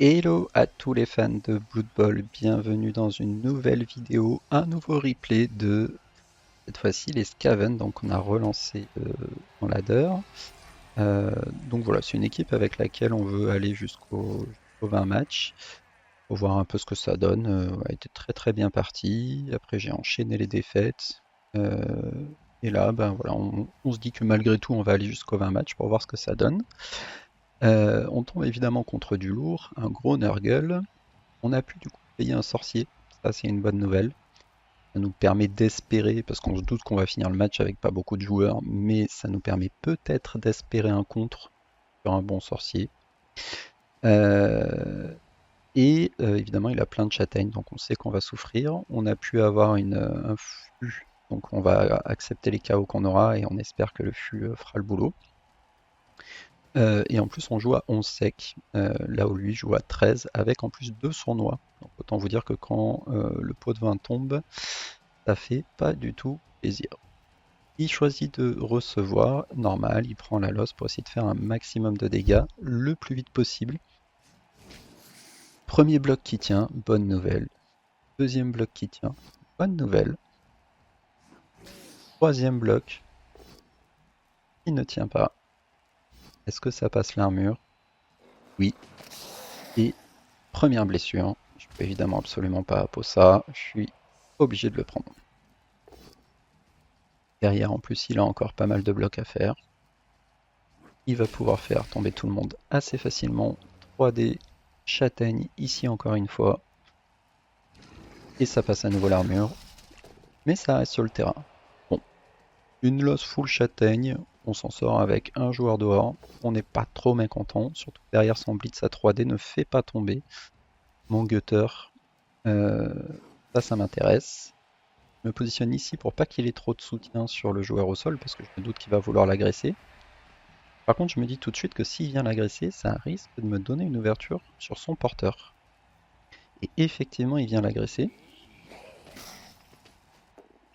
Hello à tous les fans de Blood Bowl, bienvenue dans une nouvelle vidéo, un nouveau replay de cette fois-ci les Skaven. Donc on a relancé dans ladder. Donc voilà, c'est une équipe avec laquelle on veut aller jusqu'au 20 matchs pour voir un peu ce que ça donne. On a été très très bien parti. Après j'ai enchaîné les défaites. Et là, ben voilà, on se dit que malgré tout on va aller jusqu'au 20 matchs pour voir ce que ça donne. On tombe évidemment contre du lourd, un gros Nurgle. On a pu du coup payer un sorcier, ça c'est une bonne nouvelle. Ça nous permet d'espérer, parce qu'on se doute qu'on va finir le match avec pas beaucoup de joueurs, mais ça nous permet peut-être d'espérer un contre sur un bon sorcier. Évidemment il a plein de châtaignes, donc on sait qu'on va souffrir. On a pu avoir un fût, donc on va accepter les chaos qu'on aura et on espère que le fût fera le boulot. Et en plus on joue à 11 sec, là où lui joue à 13 avec en plus 2 sournois. Donc autant vous dire que quand le pot de vin tombe, ça fait pas du tout plaisir. Il choisit de recevoir, normal, il prend la losse pour essayer de faire un maximum de dégâts le plus vite possible. Premier bloc qui tient, bonne nouvelle. Deuxième bloc qui tient, bonne nouvelle. Troisième bloc qui ne tient pas. Est-ce que ça passe l'armure? Oui. Et première blessure. Je peux évidemment absolument pas appo ça. Je suis obligé de le prendre. Derrière, en plus, il a encore pas mal de blocs à faire. Il va pouvoir faire tomber tout le monde assez facilement. 3D, châtaigne, ici encore une fois. Et ça passe à nouveau l'armure. Mais ça reste sur le terrain. Bon, une losse full châtaigne. On s'en sort avec un joueur dehors. On n'est pas trop mécontent. Surtout que derrière son blitz à 3D ne fait pas tomber mon gutter. Ça m'intéresse. Je me positionne ici pour pas qu'il ait trop de soutien sur le joueur au sol, parce que je me doute qu'il va vouloir l'agresser. Par contre, je me dis tout de suite que s'il vient l'agresser, ça risque de me donner une ouverture sur son porteur. Et effectivement, il vient l'agresser.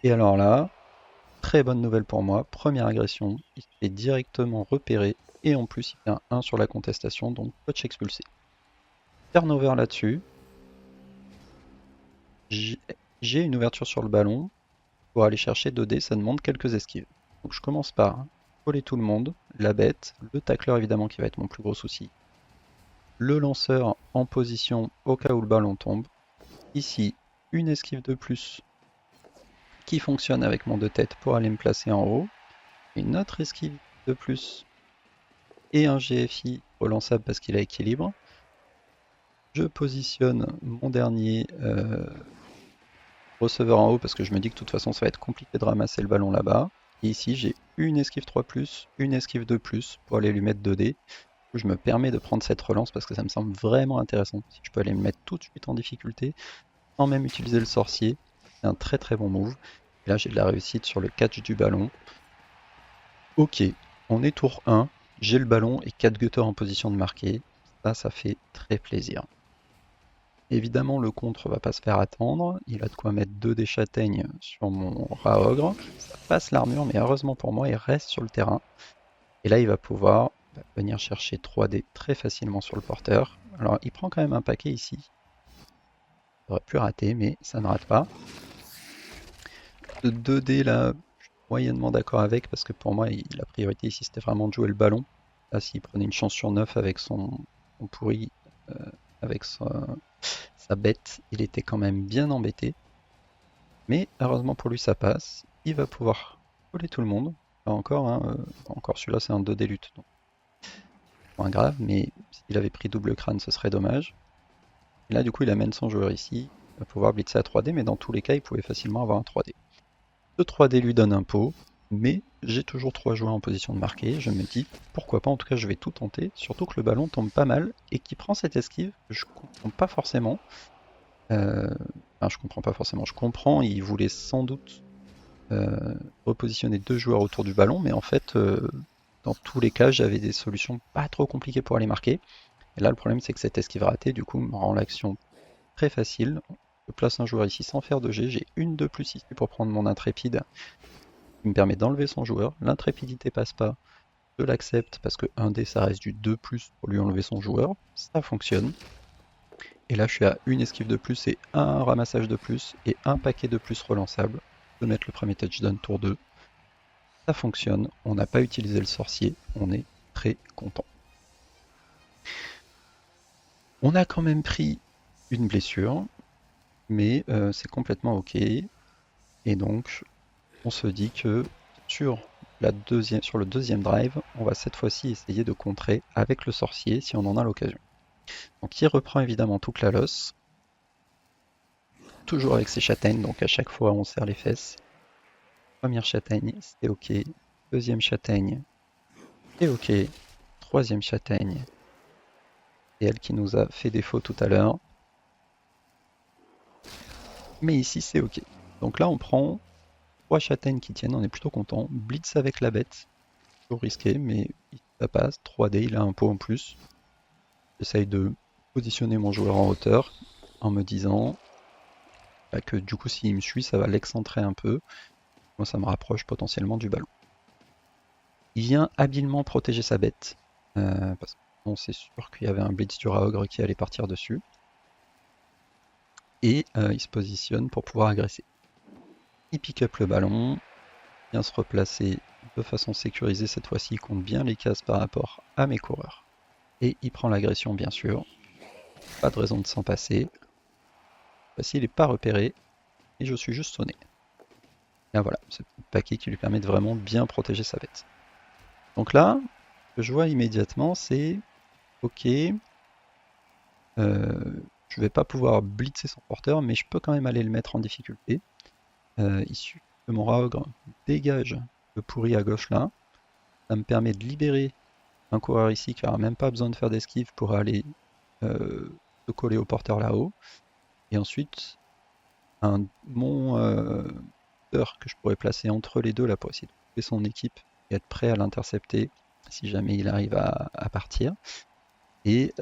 Et alors là, très bonne nouvelle pour moi, première agression, il se fait directement repérer, et en plus il fait un 1 sur la contestation, donc coach expulsé. Turnover là-dessus. J'ai une ouverture sur le ballon. Pour aller chercher 2D, ça demande quelques esquives. Donc je commence par coller tout le monde, la bête, le tacleur évidemment qui va être mon plus gros souci, le lanceur en position au cas où le ballon tombe. Ici, une esquive de plus qui fonctionne avec mon 2 têtes pour aller me placer en haut. Une autre esquive de plus et un GFI relançable parce qu'il a équilibre. Je positionne mon dernier receveur en haut parce que je me dis que de toute façon ça va être compliqué de ramasser le ballon là-bas. Et ici j'ai une esquive 3+, une esquive 2+, pour aller lui mettre 2D. Je me permets de prendre cette relance parce que ça me semble vraiment intéressant. Si je peux aller me mettre tout de suite en difficulté, sans même utiliser le sorcier, c'est un très très bon move. Et là j'ai de la réussite sur le catch du ballon. Ok, on est tour 1, j'ai le ballon et 4 gutters en position de marquer. Ça fait très plaisir. Évidemment, le contre va pas se faire attendre. Il a de quoi mettre 2 des châtaignes sur mon rat ogre. Ça passe l'armure, mais heureusement pour moi, il reste sur le terrain. Et là, il va pouvoir venir chercher 3D très facilement sur le porteur. Alors, il prend quand même un paquet ici. Il aurait pu rater, mais ça ne rate pas. Ce 2D là, je suis moyennement d'accord avec, parce que pour moi, la priorité ici, c'était vraiment de jouer le ballon. Là, s'il prenait une chance sur 9 avec son pourri, avec sa bête, il était quand même bien embêté. Mais heureusement pour lui, ça passe. Il va pouvoir coller tout le monde. Là encore, hein, encore celui-là, c'est un 2D lutte. Donc, moins grave, mais s'il avait pris double crâne, ce serait dommage. Et là, du coup, il amène son joueur ici. Il va pouvoir blitzer à 3D, mais dans tous les cas, il pouvait facilement avoir un 3D. Ce 3D lui donne un pot, mais j'ai toujours 3 joueurs en position de marquer. Je me dis, pourquoi pas, en tout cas, je vais tout tenter. Surtout que le ballon tombe pas mal et qu'il prend cette esquive, je comprends pas forcément. Enfin, je comprends pas forcément. Je comprends, il voulait sans doute repositionner 2 joueurs autour du ballon, mais en fait, dans tous les cas, j'avais des solutions pas trop compliquées pour aller marquer. Et là, le problème, c'est que cette esquive ratée, du coup, me rend l'action très facile. Je place un joueur ici sans faire de G. J'ai une de plus ici pour prendre mon intrépide, qui me permet d'enlever son joueur. L'intrépidité passe pas. Je l'accepte parce que 1D, ça reste du 2+, pour lui enlever son joueur. Ça fonctionne. Et là, je suis à une esquive de plus et un ramassage de plus et un paquet de plus relançable. Je peux mettre le premier touchdown tour 2. Ça fonctionne. On n'a pas utilisé le sorcier. On est très content. On a quand même pris une blessure, mais c'est complètement ok. Et donc, on se dit que sur le deuxième drive, on va cette fois-ci essayer de contrer avec le sorcier si on en a l'occasion. Donc il reprend évidemment toute la losse, toujours avec ses châtaignes, donc à chaque fois on serre les fesses. Première châtaigne, c'est ok. Deuxième châtaigne, c'est ok. Troisième châtaigne, c'est elle qui nous a fait défaut tout à l'heure. Mais ici c'est ok. Donc là on prend 3 châtaignes qui tiennent, on est plutôt content. Blitz avec la bête, toujours risqué, mais ça passe. 3D, il a un pot en plus. J'essaye de positionner mon joueur en hauteur en me disant que du coup s'il me suit ça va l'excentrer un peu. Moi ça me rapproche potentiellement du ballon. Il vient habilement protéger sa bête, parce que c'est sûr qu'il y avait un blitz du Raogre qui allait partir dessus. Et il se positionne pour pouvoir agresser. Il pick up le ballon, vient se replacer de façon sécurisée cette fois-ci, il compte bien les cases par rapport à mes coureurs. Et il prend l'agression bien sûr, pas de raison de s'en passer. Voici, il n'est pas repéré, et je suis juste sonné. Et voilà, ce petit paquet qui lui permet de vraiment bien protéger sa bête. Donc là, ce que je vois immédiatement, c'est ok, je vais pas pouvoir blitzer son porteur, mais je peux quand même aller le mettre en difficulté. Il suffit que mon Raogre dégage le pourri à gauche là. Ça me permet de libérer un coureur ici qui n'aura même pas besoin de faire d'esquive pour aller se coller au porteur là-haut. Et ensuite, mon porteur que je pourrais placer entre les deux là pour essayer de couper son équipe et être prêt à l'intercepter si jamais il arrive à partir. Et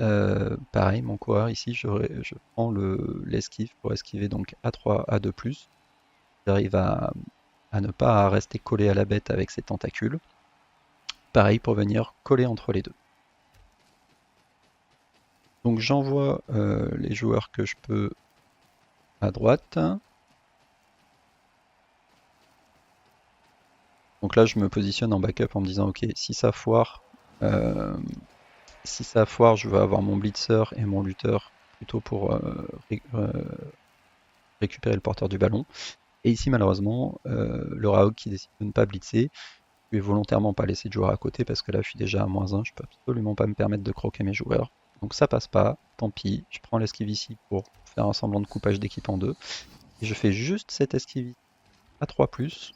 pareil, mon coureur ici, je prends l'esquive pour esquiver donc A3, A2+. J'arrive à ne pas rester collé à la bête avec ses tentacules. Pareil pour venir coller entre les deux. Donc j'envoie les joueurs que je peux à droite. Donc là, je me positionne en backup en me disant, ok, si ça foire, je vais avoir mon blitzer et mon lutteur plutôt pour récupérer le porteur du ballon. Et ici, malheureusement, le Raog qui décide de ne pas blitzer, je vais volontairement pas laisser de joueur à côté parce que là, je suis déjà à -1, je peux absolument pas me permettre de croquer mes joueurs. Donc ça passe pas, tant pis, je prends l'esquive ici pour faire un semblant de coupage d'équipe en deux. Et je fais juste cette esquive à 3+,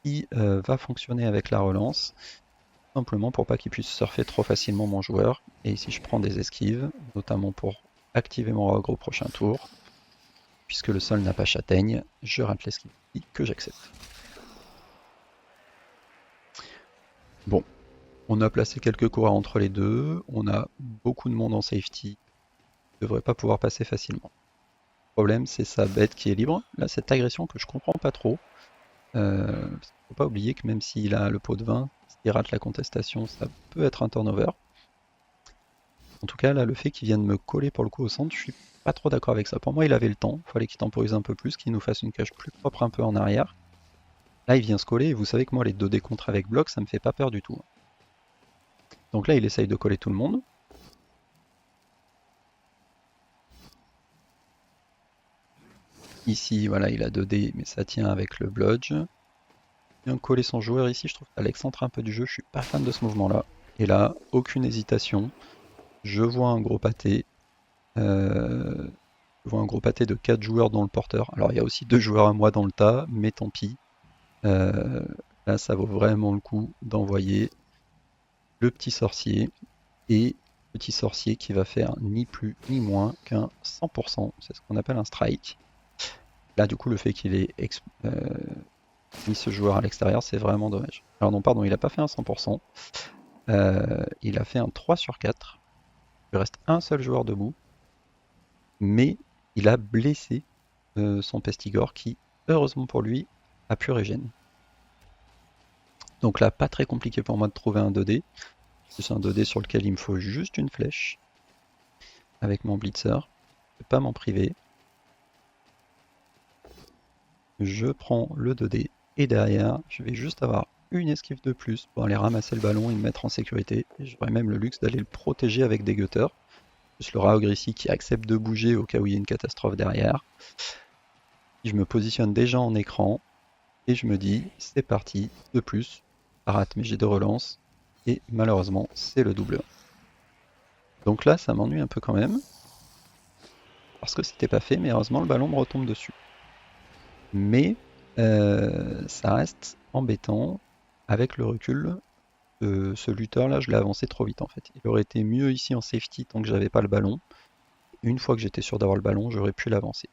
qui va fonctionner avec la relance, simplement pour pas qu'il puisse surfer trop facilement mon joueur. Et ici, je prends des esquives, notamment pour activer mon Raog au prochain tour. Puisque le sol n'a pas châtaigne, je rate l'esquive que j'accepte. Bon, on a placé quelques coureurs entre les deux, on a beaucoup de monde en safety, il ne devrait pas pouvoir passer facilement. Le problème, c'est sa bête qui est libre. Là, cette agression que je comprends pas trop. Il ne faut pas oublier que même s'il a le pot de vin, s'il rate la contestation, ça peut être un turnover. En tout cas, là, le fait qu'il vienne me coller pour le coup au centre, je suis pas trop d'accord avec ça. Pour moi, il avait le temps, il fallait qu'il temporise un peu plus, qu'il nous fasse une cage plus propre un peu en arrière. Là, il vient se coller, et vous savez que moi, les 2D contre avec bloc, ça me fait pas peur du tout. Donc là, il essaye de coller tout le monde. Ici, voilà, il a 2D, mais ça tient avec le blodge. Il vient coller son joueur ici, je trouve que ça l'excentre un peu du jeu, je suis pas fan de ce mouvement-là. Et là, aucune hésitation. Je vois un gros pâté. Je vois un gros pâté de 4 joueurs dans le porteur. Alors il y a aussi 2 joueurs à moi dans le tas, mais tant pis. Là, ça vaut vraiment le coup d'envoyer le petit sorcier. Et petit sorcier qui va faire ni plus ni moins qu'un 100%. C'est ce qu'on appelle un strike. Là, du coup, le fait qu'il ait mis ce joueur à l'extérieur, c'est vraiment dommage. Alors non, pardon, il a pas fait un 100%. Il a fait un 3 sur 4. Il reste un seul joueur debout. Mais il a blessé son Pestigore qui, heureusement pour lui, a pu régène. Donc là, pas très compliqué pour moi de trouver un 2D. C'est un 2D sur lequel il me faut juste une flèche. Avec mon blitzer. Je ne vais pas m'en priver. Je prends le 2D. Et derrière, je vais juste avoir une esquive de plus pour aller ramasser le ballon et me mettre en sécurité. Et j'aurai même le luxe d'aller le protéger avec des gutters. Plus le Raogr ici qui accepte de bouger au cas où il y a une catastrophe derrière. Je me positionne déjà en écran. Et je me dis, c'est parti, de plus. Ça rate mes jets de relance. Et malheureusement, c'est le double 1. Donc là, ça m'ennuie un peu quand même. Parce que c'était pas fait, mais heureusement, le ballon me retombe dessus. Mais ça reste embêtant. Avec le recul, ce lutteur là, je l'ai avancé trop vite en fait. Il aurait été mieux ici en safety tant que j'avais pas le ballon. Une fois que j'étais sûr d'avoir le ballon, j'aurais pu l'avancer.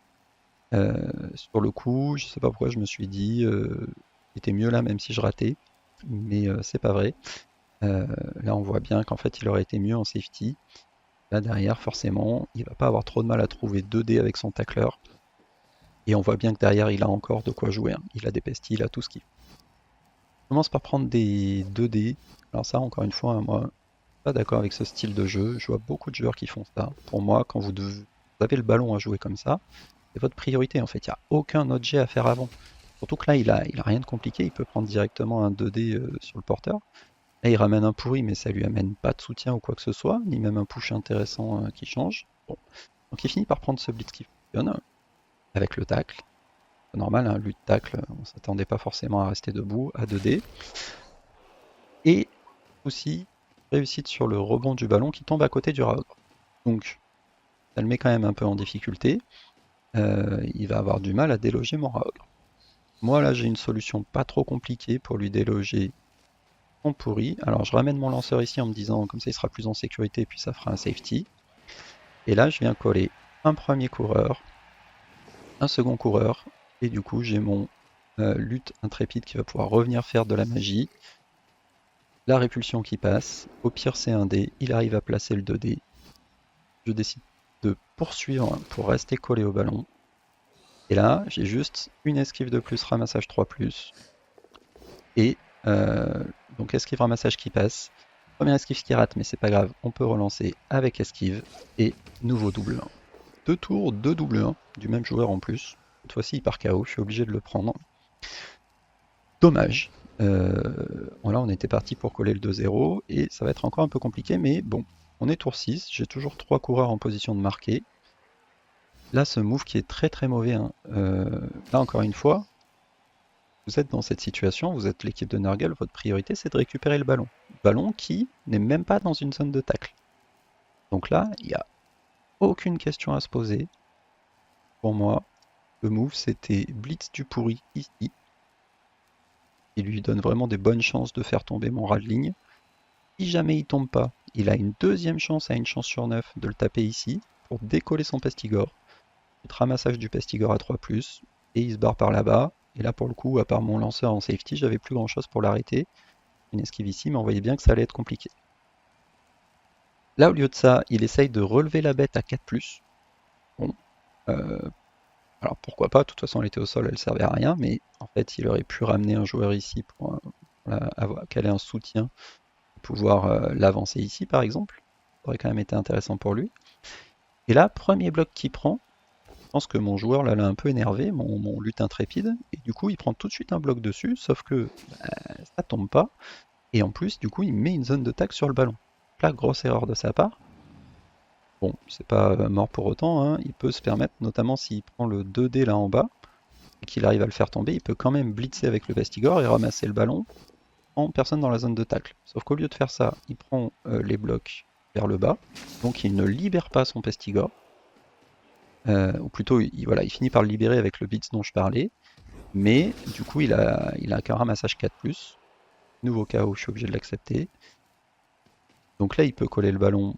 Sur le coup, je sais pas pourquoi je me suis dit, il était mieux là même si je ratais. Mais c'est pas vrai. Là, on voit bien qu'en fait, il aurait été mieux en safety. Là, derrière, forcément, il va pas avoir trop de mal à trouver 2D avec son tacleur. Et on voit bien que derrière, il a encore de quoi jouer. Hein. Il a des pestilles, il a tout ce qu'il faut. Je commence par prendre des 2D. Alors ça, encore une fois, hein, moi, pas d'accord avec ce style de jeu. Je vois beaucoup de joueurs qui font ça. Pour moi, quand vous avez le ballon à jouer comme ça, c'est votre priorité en fait. Il n'y a aucun autre jet à faire avant. Surtout que là, il a rien de compliqué. Il peut prendre directement un 2D sur le porteur. Là, il ramène un pourri, mais ça lui amène pas de soutien ou quoi que ce soit, ni même un push intéressant qui change. Bon. Donc il finit par prendre ce blitz qui fonctionne avec le tacle. C'est normal, hein, lutte tacle, on s'attendait pas forcément à rester debout à 2D. Et aussi réussite sur le rebond du ballon qui tombe à côté du Raogr. Donc ça le met quand même un peu en difficulté. Il va avoir du mal à déloger mon Raogr. Moi là j'ai une solution pas trop compliquée pour lui déloger son pourri. Alors je ramène mon lanceur ici en me disant comme ça il sera plus en sécurité puis ça fera un safety. Et là je viens coller un premier coureur, un second coureur, et du coup j'ai mon lutte intrépide qui va pouvoir revenir faire de la magie. La répulsion qui passe, au pire c'est un dé, il arrive à placer le 2D. Je décide de poursuivre pour rester collé au ballon. Et là, j'ai juste une esquive de plus, ramassage 3+. Et donc esquive, ramassage qui passe. Première esquive qui rate, mais c'est pas grave, on peut relancer avec esquive. Et nouveau double 1. 2 tours, 2 double 1, du même joueur en plus. Cette fois-ci il part KO, je suis obligé de le prendre. Dommage. Là on était parti pour coller le 2-0, et ça va être encore un peu compliqué, mais bon, on est tour 6, j'ai toujours 3 coureurs en position de marquer. Là, ce move qui est très très mauvais, hein. Là encore une fois, vous êtes dans cette situation, vous êtes l'équipe de Nurgle, votre priorité c'est de récupérer le ballon. Ballon qui n'est même pas dans une zone de tacle. Donc là, il n'y a aucune question à se poser. Pour moi, le move c'était blitz du pourri ici. Il lui donne vraiment des bonnes chances de faire tomber mon rat de ligne. Si jamais il tombe pas, il a une deuxième chance à une chance sur 9 de le taper ici pour décoller son Pestigore. Ramassage du Pestigore à 3+, et il se barre par là-bas. Et là pour le coup, à part mon lanceur en safety, j'avais plus grand chose pour l'arrêter. Une esquive ici, mais on voyait bien que ça allait être compliqué. Là au lieu de ça, il essaye de relever la bête à 4+. Bon, alors pourquoi pas, de toute façon elle était au sol, elle servait à rien, mais en fait il aurait pu ramener un joueur ici pour qu'elle ait un soutien, pouvoir l'avancer ici par exemple. Ça aurait quand même été intéressant pour lui. Et là, premier bloc qu'il prend, je pense que mon joueur là l'a un peu énervé, mon lutte intrépide, et du coup il prend tout de suite un bloc dessus, sauf que ça tombe pas, et en plus du coup il met une zone de tac sur le ballon. Là, grosse erreur de sa part. Bon, c'est pas mort pour autant, hein. Il peut se permettre, notamment s'il prend le 2D là en bas, et qu'il arrive à le faire tomber, il peut quand même blitzer avec le Pestigore et ramasser le ballon en personne dans la zone de tacle. Sauf qu'au lieu de faire ça, il prend les blocs vers le bas, donc il ne libère pas son Pestigore. Ou plutôt, voilà, il finit par le libérer avec le blitz dont je parlais, mais du coup, il a qu'un ramassage 4+. Nouveau KO, je suis obligé de l'accepter. Donc là, il peut coller le ballon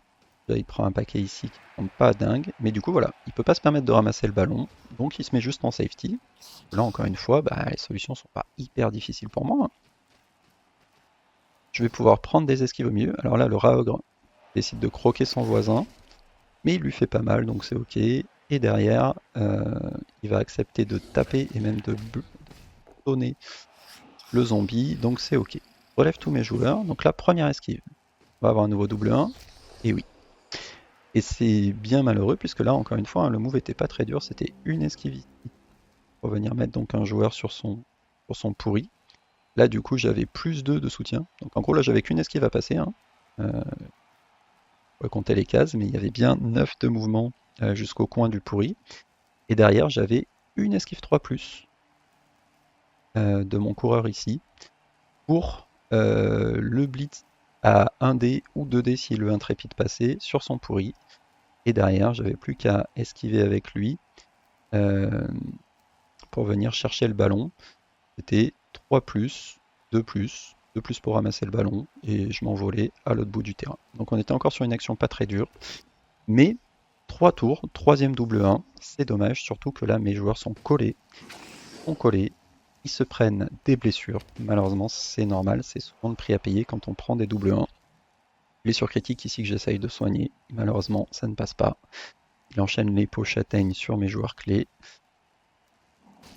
Là, il prend un paquet ici qui ne semble pas dingue, mais du coup voilà, il peut pas se permettre de ramasser le ballon, donc il se met juste en safety. Là encore une fois, les solutions sont pas hyper difficiles pour moi, hein. Je vais pouvoir prendre des esquives au milieu. Alors là, le Raogre décide de croquer son voisin, mais il lui fait pas mal, donc c'est ok. Et derrière, il va accepter de taper et même de donner le zombie, donc c'est ok. Je relève tous mes joueurs, donc la première esquive. On va avoir un nouveau double 1, et oui. Et c'est bien malheureux, puisque là, encore une fois, hein, le move était pas très dur, c'était une esquive ici, pour venir mettre donc un joueur sur son pourri. Là, du coup, j'avais plus 2 de soutien. Donc en gros, là, j'avais qu'une esquive à passer, hein. On va compter les cases, mais il y avait bien 9 de mouvement jusqu'au coin du pourri. Et derrière, j'avais une esquive 3+, de mon coureur ici, pour le blitz à 1D ou 2D si le intrépide passait sur son pourri. Et derrière, j'avais plus qu'à esquiver avec lui pour venir chercher le ballon. C'était 3+, 2+, 2+ pour ramasser le ballon, et je m'envolais à l'autre bout du terrain. Donc on était encore sur une action pas très dure, mais 3 tours, troisième double 1, c'est dommage, surtout que là mes joueurs sont collés, ils se prennent des blessures. Malheureusement, c'est normal, c'est souvent le prix à payer quand on prend des double 1. Blessure critique ici que j'essaye de soigner, malheureusement ça ne passe pas. Il enchaîne les pots châtaignes sur mes joueurs clés.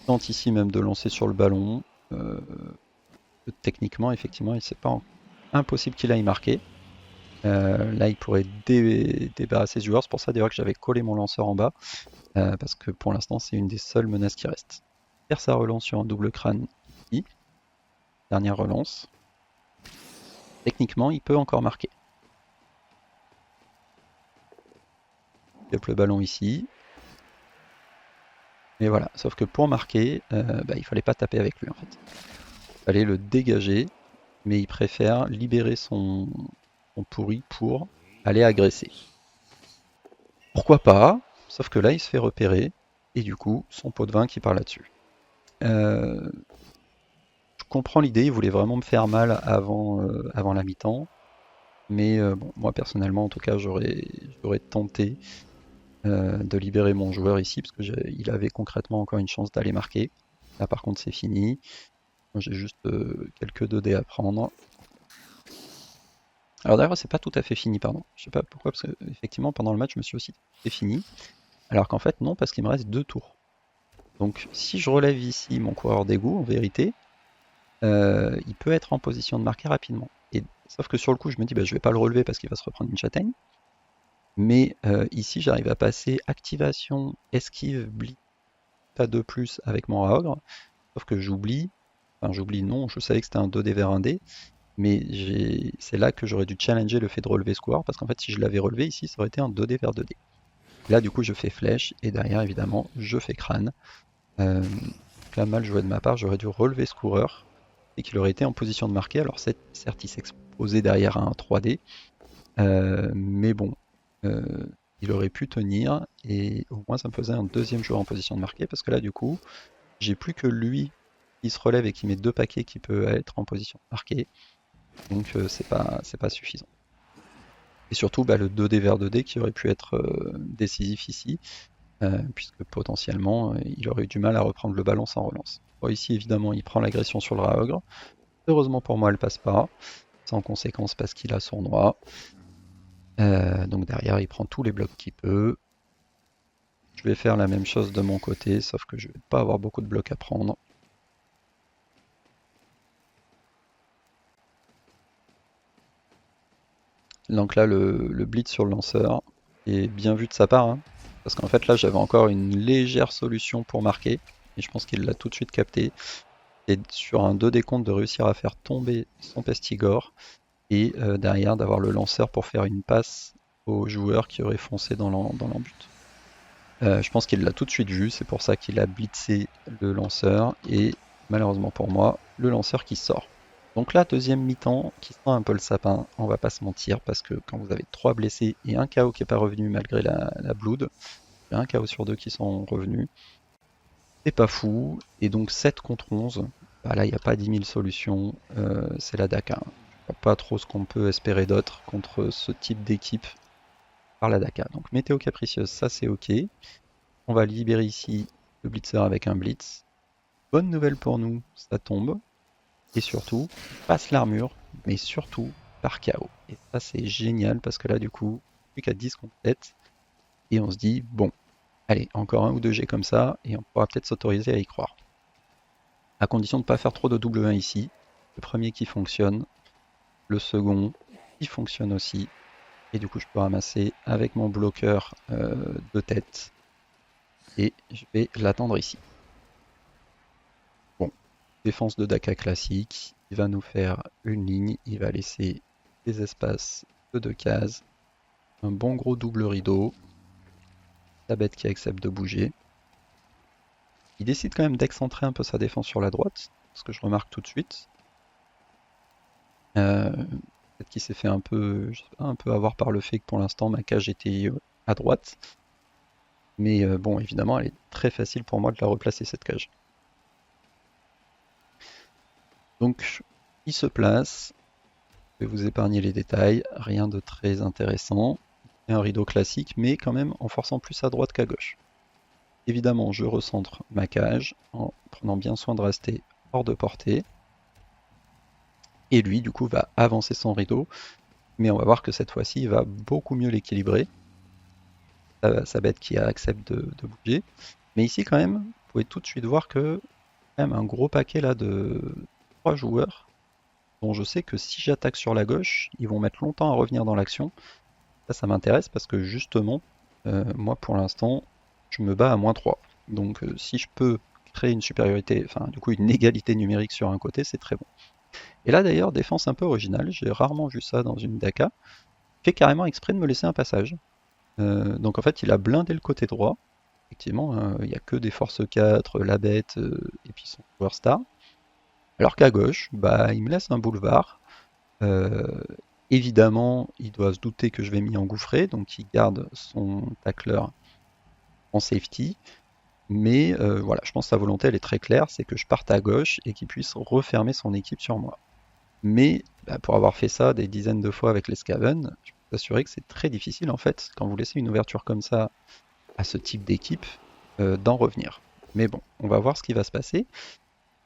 Tente ici même de lancer sur le ballon. Techniquement, effectivement, c'est pas impossible qu'il aille marquer. Là, il pourrait débarrasser ce joueur. C'est pour ça d'ailleurs que j'avais collé mon lanceur en bas, parce que pour l'instant, c'est une des seules menaces qui reste. Faire sa relance sur un double crâne ici. Dernière relance. Techniquement, il peut encore marquer. Il le ballon ici. Mais voilà, sauf que pour marquer, il fallait pas taper avec lui en fait. Il fallait le dégager, mais il préfère libérer son pourri pour aller agresser. Pourquoi pas, sauf que là il se fait repérer, et du coup son pot de vin qui part là-dessus. Je comprends l'idée, il voulait vraiment me faire mal avant la mi-temps, mais bon, moi personnellement en tout cas j'aurais tenté de libérer mon joueur ici, parce qu'il avait concrètement encore une chance d'aller marquer. Là par contre c'est fini, moi j'ai juste quelques 2D à prendre. Alors d'ailleurs c'est pas tout à fait fini, pardon, je sais pas pourquoi, parce que effectivement pendant le match je me suis aussi dit c'est fini, alors qu'en fait non, parce qu'il me reste 2 tours. Donc si je relève ici mon coureur d'égout, en vérité, il peut être en position de marquer rapidement. Et, sauf que sur le coup, je me dis, je vais pas le relever parce qu'il va se reprendre une châtaigne. Mais ici, j'arrive à passer activation, esquive, blitz à 2+ avec mon Raogre. Sauf que j'oublie, non, je savais que c'était un 2D vers 1D. Mais c'est là que j'aurais dû challenger le fait de relever ce coureur, parce qu'en fait, si je l'avais relevé ici, ça aurait été un 2D vers 2D. Là, du coup, je fais flèche, et derrière, évidemment, je fais crâne. Là, mal joué de ma part, j'aurais dû relever ce coureur et qu'il aurait été en position de marquer. Alors certes, il s'exposait derrière un 3D, mais bon, il aurait pu tenir et au moins ça me faisait un deuxième joueur en position de marquer, parce que là, du coup, j'ai plus que lui qui se relève et qui met 2 paquets qui peut être en position de marquer, donc c'est pas suffisant. Et surtout, le 2D vers 2D qui aurait pu être décisif ici, puisque potentiellement il aurait eu du mal à reprendre le ballon sans relance. Bon, ici évidemment il prend l'agression sur le Raogre. Heureusement pour moi elle passe pas, sans conséquence parce qu'il a sournois. Donc derrière il prend tous les blocs qu'il peut. Je vais faire la même chose de mon côté, sauf que je vais pas avoir beaucoup de blocs à prendre. Donc là le blitz sur le lanceur est bien vu de sa part, hein, parce qu'en fait là j'avais encore une légère solution pour marquer, et je pense qu'il l'a tout de suite capté. Et sur un 2 décompte de réussir à faire tomber son pestigore, et derrière d'avoir le lanceur pour faire une passe au joueur qui aurait foncé dans l'embut. Je pense qu'il l'a tout de suite vu, c'est pour ça qu'il a blitzé le lanceur, et malheureusement pour moi, le lanceur qui sort. Donc là, deuxième mi-temps, qui sent un peu le sapin, on va pas se mentir, parce que quand vous avez 3 blessés et un KO qui n'est pas revenu malgré la blood, un KO sur 2 qui sont revenus, c'est pas fou, et donc 7 contre 11, là il n'y a pas 10 000 solutions, c'est la DACA. Je vois pas trop ce qu'on peut espérer d'autre contre ce type d'équipe par la Daka. Donc météo capricieuse, ça c'est ok. On va libérer ici le blitzer avec un blitz. Bonne nouvelle pour nous, ça tombe. Et surtout, passe l'armure, mais surtout par KO. Et ça c'est génial parce que là du coup, plus qu'à 10 contre 7. Et on se dit, bon, allez, encore un ou deux G comme ça, et on pourra peut-être s'autoriser à y croire. À condition de ne pas faire trop de double 1 ici. Le premier qui fonctionne, le second qui fonctionne aussi. Et du coup, je peux ramasser avec mon bloqueur de tête. Et je vais l'attendre ici. Bon, défense de Daka classique. Il va nous faire une ligne. Il va laisser des espaces de 2 cases. Un bon gros double rideau. La bête qui accepte de bouger. Il décide quand même d'excentrer un peu sa défense sur la droite. Ce que je remarque tout de suite. Peut-être qu'il s'est fait un peu, je sais pas, un peu avoir par le fait que pour l'instant ma cage était à droite. Mais bon, évidemment, elle est très facile pour moi de la replacer cette cage. Donc, il se place. Je vais vous épargner les détails. Rien de très intéressant. Et un rideau classique, mais quand même en forçant plus à droite qu'à gauche. Évidemment, je recentre ma cage en prenant bien soin de rester hors de portée. Et lui, du coup, va avancer son rideau. Mais on va voir que cette fois-ci, il va beaucoup mieux l'équilibrer. Sa bête qui accepte de bouger. Mais ici, quand même, vous pouvez tout de suite voir que quand même un gros paquet là de 3 joueurs dont je sais que si j'attaque sur la gauche, ils vont mettre longtemps à revenir dans l'action. Ça m'intéresse parce que justement, moi pour l'instant, je me bats à -3. Donc si je peux créer une supériorité, enfin du coup une égalité numérique sur un côté, c'est très bon. Et là d'ailleurs, défense un peu originale, j'ai rarement vu ça dans une Daka, fait carrément exprès de me laisser un passage. Donc en fait, il a blindé le côté droit. Effectivement, il n'y a que des forces 4, la bête et puis son joueur star. Alors qu'à gauche, bah, il me laisse un boulevard. Euh, Évidemment, il doit se douter que je vais m'y engouffrer, donc il garde son tacleur en safety. Mais voilà, je pense que sa volonté elle est très claire, c'est que je parte à gauche et qu'il puisse refermer son équipe sur moi. Mais bah, pour avoir fait ça des dizaines de fois avec les Skaven, je peux vous assurer que c'est très difficile en fait, quand vous laissez une ouverture comme ça à ce type d'équipe, d'en revenir. Mais bon, on va voir ce qui va se passer.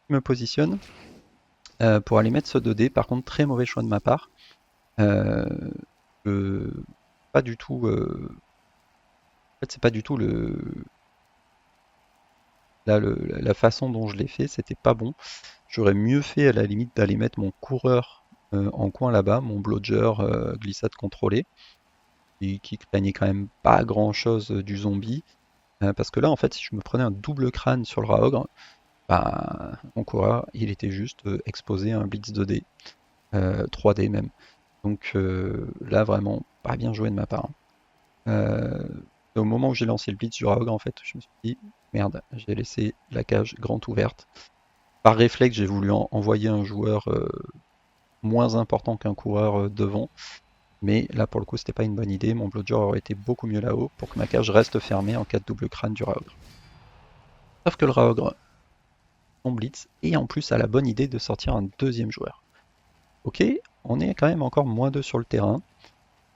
Je me positionne pour aller mettre ce 2D. Par contre, très mauvais choix de ma part. Euh, pas du tout. En fait, c'est pas du tout la façon dont je l'ai fait. C'était pas bon. J'aurais mieux fait à la limite d'aller mettre mon coureur en coin là-bas, mon blodger glissade contrôlée, qui craignait quand même pas grand-chose du zombie. Parce que là, en fait, si je me prenais un double crâne sur le Raogre, bah, mon coureur, il était juste exposé à un blitz 2D, 3D même. Donc là, vraiment, pas bien joué de ma part. Au moment où j'ai lancé le blitz du Raog, en fait, je me suis dit, merde, j'ai laissé la cage grande ouverte. Par réflexe, j'ai voulu envoyer un joueur moins important qu'un coureur devant. Mais là, pour le coup, c'était pas une bonne idée. Mon blodger aurait été beaucoup mieux là-haut pour que ma cage reste fermée en cas de double crâne du Raogre. Sauf que le Raogre, on blitz, et en plus a la bonne idée de sortir un deuxième joueur. Ok, on est quand même encore -2 sur le terrain,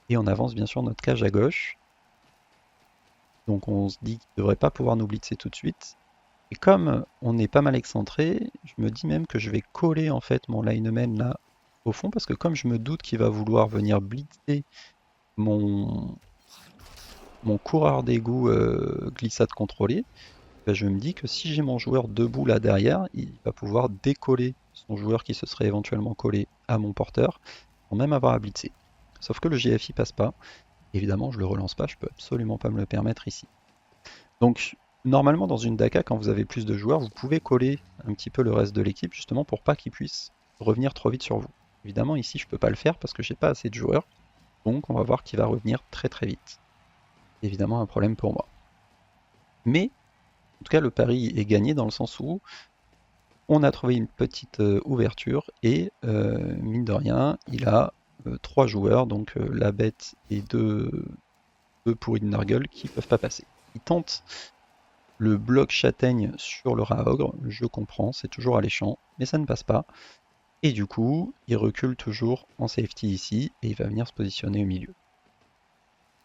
et on avance bien sûr notre cage à gauche. Donc on se dit qu'il ne devrait pas pouvoir nous blitzer tout de suite. Et comme on est pas mal excentré, je me dis même que je vais coller en fait mon lineman là au fond, parce que comme je me doute qu'il va vouloir venir blitzer mon, mon coureur d'égout glissade contrôlée, ben je me dis que si j'ai mon joueur debout là derrière, il va pouvoir décoller son joueur qui se serait éventuellement collé à mon porteur, sans même avoir à blitzer. Sauf que le GFI passe pas. Évidemment, je le relance pas, je peux absolument pas me le permettre ici. Donc, normalement, dans une Daka, quand vous avez plus de joueurs, vous pouvez coller un petit peu le reste de l'équipe, justement pour pas qu'ils puissent revenir trop vite sur vous. Évidemment, ici, je peux pas le faire parce que j'ai pas assez de joueurs, donc on va voir qu'il va revenir très très vite. Évidemment, un problème pour moi. Mais, en tout cas, le pari est gagné dans le sens où on a trouvé une petite ouverture et, mine de rien, il a 3 joueurs, donc la bête et 2 pourris de Nargle qui peuvent pas passer. Il tente le bloc châtaigne sur le Raogre, je comprends, c'est toujours alléchant, mais ça ne passe pas. Et du coup, il recule toujours en safety ici, et il va venir se positionner au milieu.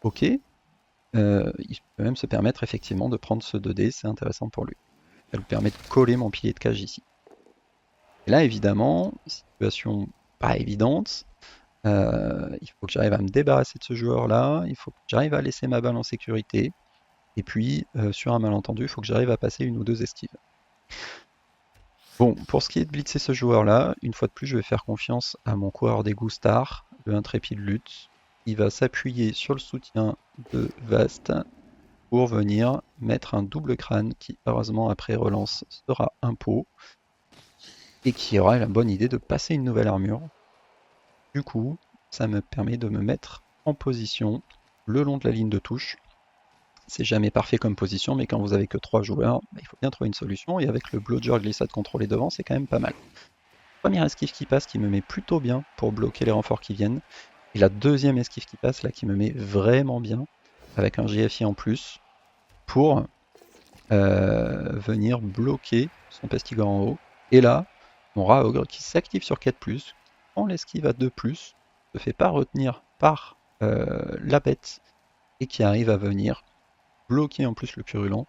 ok, il peut même se permettre effectivement de prendre ce 2D, c'est intéressant pour lui. Ça lui permet de coller mon pilier de cage ici. Et là, évidemment, situation pas évidente. Il faut que j'arrive à me débarrasser de ce joueur-là. Il faut que j'arrive à laisser ma balle en sécurité. Et puis, sur un malentendu, il faut que j'arrive à passer une ou deux esquives. Bon, pour ce qui est de blitzer ce joueur-là, une fois de plus, je vais faire confiance à mon coureur d'égout star, le intrépide lutte. Il va s'appuyer sur le soutien de Vast pour venir mettre un double crâne qui, heureusement, après relance, sera un pot et qui aura la bonne idée de passer une nouvelle armure. Du coup, ça me permet de me mettre en position le long de la ligne de touche. C'est jamais parfait comme position, mais quand vous avez que 3 joueurs, il faut bien trouver une solution, et avec le blodger glissade contrôlé devant, c'est quand même pas mal. Première esquive qui passe qui me met plutôt bien pour bloquer les renforts qui viennent, et la deuxième esquive qui passe là qui me met vraiment bien, avec un GFI en plus, pour venir bloquer son pestigore en haut. Et là, mon rat ogre qui s'active sur 4+, prend l'esquive à 2+, se fait pas retenir par la bête, et qui arrive à venir bloquer en plus le purulent.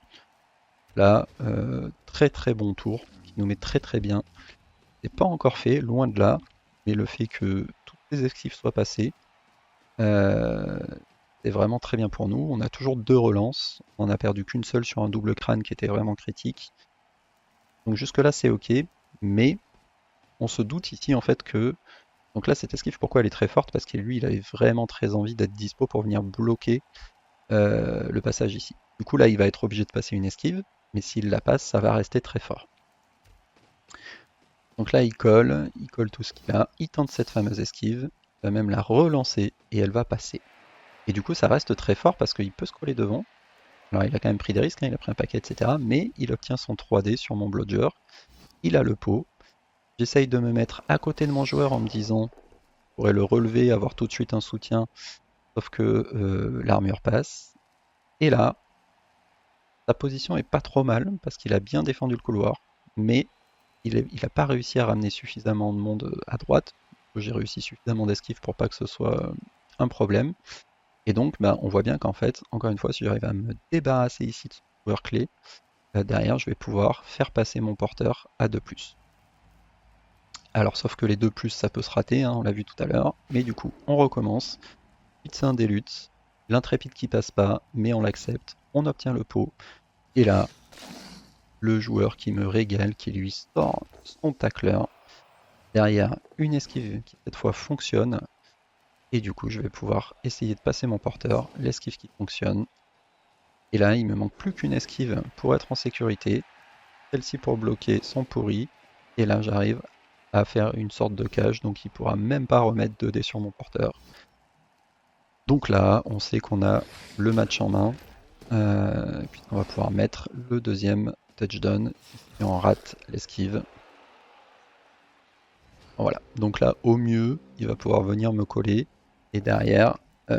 Là, très très bon tour, qui nous met très très bien. C'est pas encore fait, loin de là, mais le fait que toutes les esquives soient passées, c'est vraiment très bien pour nous. On a toujours 2 relances, on a perdu qu'une seule sur un double crâne qui était vraiment critique. Donc jusque là c'est ok, mais on se doute ici en fait que... Donc là cette esquive, pourquoi elle est très forte? Parce que lui il avait vraiment très envie d'être dispo pour venir bloquer le passage ici. Du coup là il va être obligé de passer une esquive, mais s'il la passe ça va rester très fort. Donc là il colle tout ce qu'il a, il tente cette fameuse esquive, il va même la relancer et elle va passer. Et du coup ça reste très fort parce qu'il peut se coller devant. Alors il a quand même pris des risques, hein, il a pris un paquet, etc. Mais il obtient son 3D sur mon blodger, il a le pot. J'essaye de me mettre à côté de mon joueur en me disant, je pourrais le relever, avoir tout de suite un soutien, sauf que l'armure passe. Et là, sa position est pas trop mal, parce qu'il a bien défendu le couloir, mais il n'a pas réussi à ramener suffisamment de monde à droite. J'ai réussi suffisamment d'esquive pour pas que ce soit un problème. Et donc, on voit bien qu'en fait, encore une fois, si j'arrive à me débarrasser ici de ce joueur clé, derrière, je vais pouvoir faire passer mon porteur à 2+. Alors, sauf que les 2+, ça peut se rater, hein, on l'a vu tout à l'heure. Mais du coup, on recommence. Ensuite, c'est un des luttes. L'intrépide qui passe pas, mais on l'accepte. On obtient le pot. Et là, le joueur qui me régale, qui lui sort son tacleur. Derrière, une esquive qui cette fois fonctionne. Et du coup, je vais pouvoir essayer de passer mon porteur. L'esquive qui fonctionne. Et là, il me manque plus qu'une esquive pour être en sécurité. Celle-ci pour bloquer sont pourries. Et là, j'arrive à faire une sorte de cage, donc il pourra même pas remettre 2 dés sur mon porteur. Donc là, on sait qu'on a le match en main, puisqu'on va pouvoir mettre le deuxième touchdown, et on rate l'esquive. Voilà, donc là, au mieux, il va pouvoir venir me coller, et derrière, quand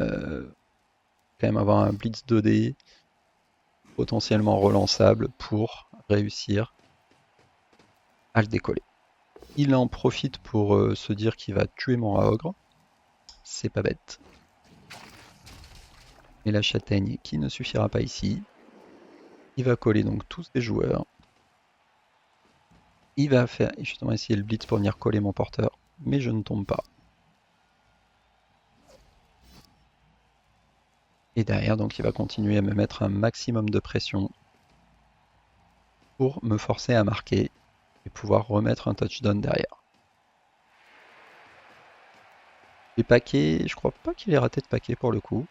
même avoir un blitz 2D, potentiellement relançable, pour réussir à le décoller. Il en profite pour se dire qu'il va tuer mon rat ogre. C'est pas bête. Mais la châtaigne qui ne suffira pas ici. Il va coller donc tous ses joueurs. Il va faire justement essayer le blitz pour venir coller mon porteur. Mais je ne tombe pas. Et derrière, donc il va continuer à me mettre un maximum de pression pour me forcer à marquer et pouvoir remettre un touchdown derrière. Les paquets, je crois pas qu'il ait raté de paquet pour le coup.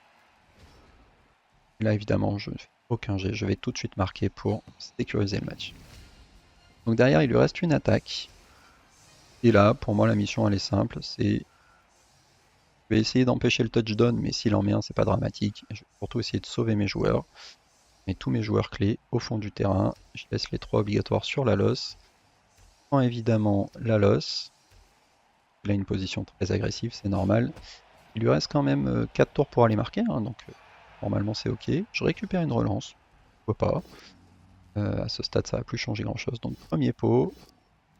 Là évidemment, je ne fais aucun jet, je vais tout de suite marquer pour sécuriser le match. Donc derrière, il lui reste une attaque. Et là, pour moi, la mission elle est simple, c'est je vais essayer d'empêcher le touchdown, mais s'il en met un, c'est pas dramatique. Je vais surtout essayer de sauver mes joueurs. Je mets tous mes joueurs clés au fond du terrain. Je laisse les 3 obligatoires sur la loss. Je prends évidemment la loss. Il a une position très agressive, c'est normal. Il lui reste quand même 4 tours pour aller marquer, hein, donc normalement c'est ok. Je récupère une relance, pourquoi pas. À ce stade, ça va plus changer grand chose. Donc premier pot,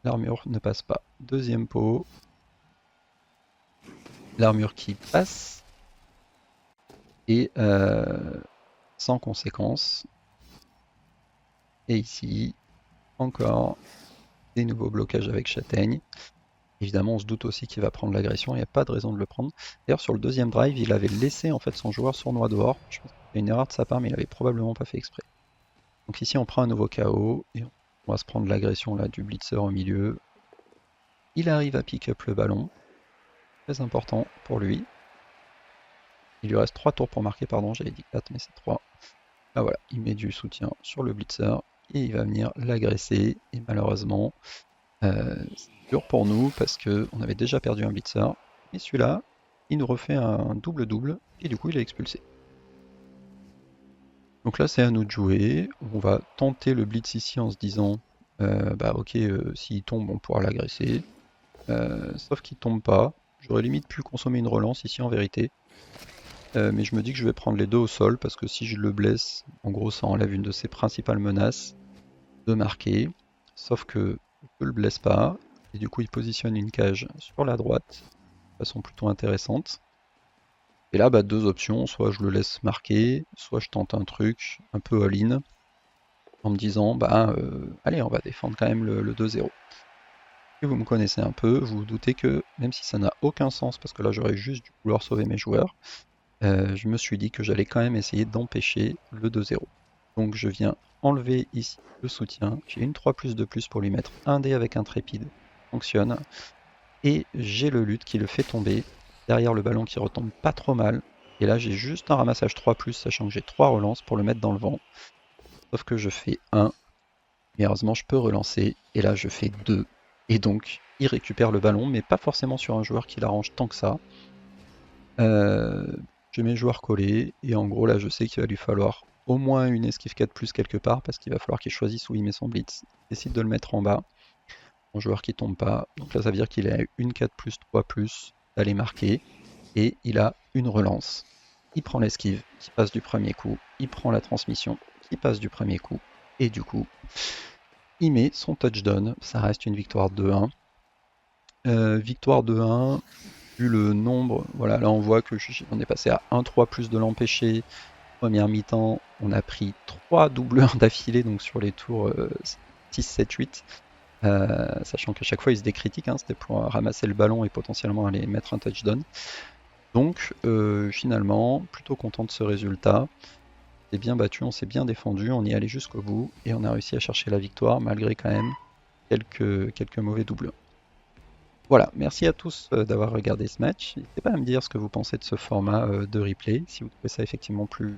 l'armure ne passe pas. Deuxième pot, l'armure qui passe. et sans conséquence. Et ici, encore des nouveaux blocages avec châtaigne. Évidemment, on se doute aussi qu'il va prendre l'agression, il n'y a pas de raison de le prendre. D'ailleurs, sur le deuxième drive, il avait laissé en fait son joueur sournois dehors. Je pense que c'est une erreur de sa part, mais il avait probablement pas fait exprès. Donc ici, on prend un nouveau KO et on va se prendre l'agression là du blitzer au milieu. Il arrive à pick up le ballon, très important pour lui. Il lui reste 3 tours pour marquer, pardon, j'avais dit 4, mais c'est 3. Là voilà, il met du soutien sur le blitzer et il va venir l'agresser. Et malheureusement, c'est dur pour nous parce qu'on avait déjà perdu un blitzer. Et celui-là, il nous refait un double-double et du coup il est expulsé. Donc là c'est à nous de jouer. On va tenter le blitz ici en se disant bah ok, s'il tombe on pourra l'agresser. Sauf qu'il tombe pas. J'aurais limite pu consommer une relance ici en vérité. Mais je me dis que je vais prendre les deux au sol parce que si je le blesse, en gros ça enlève une de ses principales menaces de marquer. Sauf que je le blesse pas. Et du coup il positionne une cage sur la droite de façon plutôt intéressante. Et là, bah, deux options, soit je le laisse marquer, soit je tente un truc un peu all-in en me disant, bah allez, on va défendre quand même le 2-0. Et vous me connaissez un peu, vous vous doutez que même si ça n'a aucun sens, parce que là j'aurais juste dû vouloir sauver mes joueurs, je me suis dit que j'allais quand même essayer d'empêcher le 2-0. Donc je viens enlever ici le soutien, j'ai une 3+ de plus pour lui mettre un dé avec intrépide, fonctionne, et j'ai le lutte qui le fait tomber, derrière le ballon qui retombe pas trop mal, et là j'ai juste un ramassage 3+, sachant que j'ai 3 relances pour le mettre dans le vent, sauf que je fais 1, mais heureusement je peux relancer, et là je fais 2, et donc il récupère le ballon, mais pas forcément sur un joueur qui l'arrange tant que ça. Je mets joueur collé, et en gros là je sais qu'il va lui falloir au moins une esquive 4+ quelque part, parce qu'il va falloir qu'il choisisse où il met son blitz. Il décide de le mettre en bas, mon joueur qui tombe pas, donc là ça veut dire qu'il a une 4+, 3+, d'aller marquer, et il a une relance. Il prend l'esquive, qui passe du premier coup, il prend la transmission, qui passe du premier coup, et du coup, il met son touchdown, ça reste une victoire 2-1. Victoire 2-1, vu le nombre, voilà, là on voit que on est passé à 1-3+ de l'empêcher. Première mi-temps, on a pris 3 doubleurs d'affilée, donc sur les tours 6, 7, 8. Sachant qu'à chaque fois ils se décritiquent, hein, c'était pour ramasser le ballon et potentiellement aller mettre un touchdown. Donc finalement, plutôt content de ce résultat. On s'est bien battu, on s'est bien défendu, on y allait jusqu'au bout et on a réussi à chercher la victoire malgré quand même quelques mauvais doubleurs. Voilà, merci à tous d'avoir regardé ce match. N'hésitez pas à me dire ce que vous pensez de ce format de replay, si vous trouvez ça effectivement plus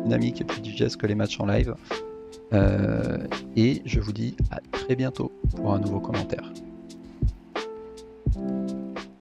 dynamique et plus digeste que les matchs en live. Et je vous dis à très bientôt pour un nouveau commentaire.